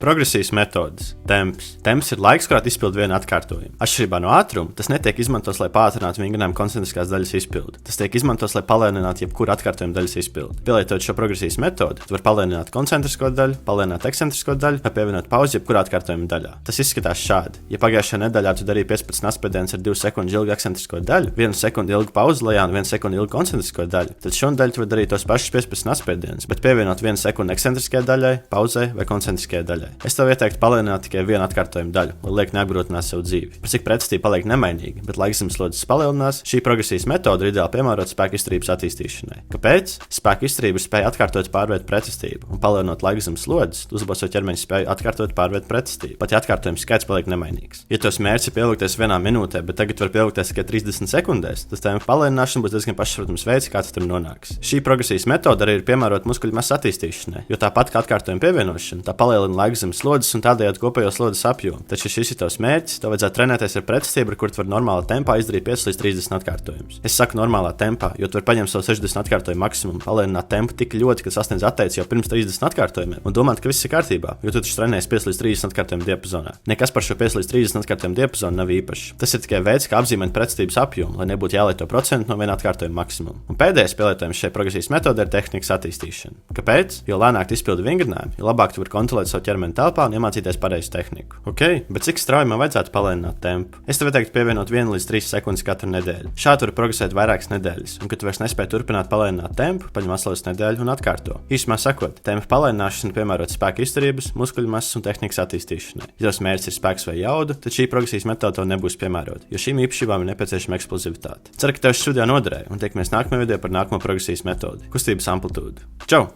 Progresijas metodes. Temps. Temps ir laiks, kurā izpildu vienu atkārtojumu. Atšķirībā no ātruma, tas netiek izmantots, lai pātrinātu vingrinājumu koncentriskās daļas izpildi. Tas tiek izmantots, lai palēninātu jebkuru atkārtojumu daļas izpildi. Pielietojot šo progresijas metodi, tu vari palēnināt koncentrisko daļu, palēnināt ekscentrisko daļu vai pievienot pauzi jebkurā atkārtojuma daļā. Tas izskatās šādi. Ja pagājušajā nedēļā tu darīji 15 atspēdienus ar 2 sekundžu ilgu ekscentrisko daļu, 1 sekundi ilgu pauzi lejā un 1 sekundi ilgu koncentrisko daļu, tad šonadēļ tu vari darīt tos pašus 15 atspēdienus, bet pievienot 1 sekundi ekscentriskajai daļai, pauzei vai koncentriskajai daļai. Es tev ieteiktu palēnināt tikai vienu atkārtojumu daļu, lai liek neapgrūtināt savu dzīvi. Par cik pretestība paliek nemainīga, bet laikzemeslodes palielinās, šī progresijas metode ir ideāli piemērota spēka izturības attīstīšanai. Kāpēc? Spēka izturība ir spēja atkārtot pārvērt pretestību, un palielinot laikzemeslodes, uzlabo savu ķermeņa spēju atkārtot pārvērt pretestību, pat ja atkārtojumu skaits paliek nemainīgs. Ja tos mērķis ir pievilkties 1 minūtē, bet tagad var pievilkties tikai 30 sekundēs, tad tēma palielināšana būs diezgan pašsaprotams veids, kā tu tur nonāks. Šī progresijas metode arī ir piemērota muskuļu masas attīstīšanai, jo tāpat kā atkārtojuma pievienošana, tā palielina laikzemeslodes un tādējādi kopējo slodzes apjomu. Taču, ja šis ir tavs mērķis, tev vajadzētu trenēties ar pretestību, ar kuru tu vari normālā tempā izdarīt 5 līdz 30 atkārtojumus. Es saku normālā tempā, jo tu vari paņemt savu 60 atkārtojumu maksimumu, palielināt tempu tik ļoti, ka sasniedz atteici jau pirms 30 atkārtojumiem un domāt, ka viss ir kārtībā, jo tu taču trenējies 5 līdz 30 atkārtojumu diapazonā. Nekas par šo 5 līdz 30 atkārtojumu diapazonu nav īpašs. Tas ir tikai veids, kā apzīmēt pretestības apjomu, lai nebūtu jālieto procentu no viena atkārtojuma maksimuma. Un pēdējais pielietojums šai progresijas metodei ir tehnikas attīstīšana. Kāpēc? Jo lēnāk izpildi vingrinājumu, jo labāk tu vari kontrolēt savu ķermeni telpā un iemācīties pareizu tehniku. Ok, bet cik strauji man vajadzētu palēnināt tempu? Es tev ieteiktu pievienot 1 līdz 3 sekundes katru nedēļu. Šādi var progresēt vairākas nedēļas, un kad tu vairs nespēji turpināt palēnināt tempu, paņem atslaucas nedēļu un atkārto. Īsumā sakot, tempa palēnināšana piemērota spēka izturības, muskuļu masas un tehnikas attīstīšanai. Ja tavs mērķis ir spēks vai jauda, tad šī progresijas metode tev nebūs piemērota, jo šīm īpašībām ir nepieciešama eksplozivitāte. Ceru, ka tev šī studijā noderēja, un tiekamies nākamajā video par nākamo progresijas metodi - kustības amplitūdu. Čau!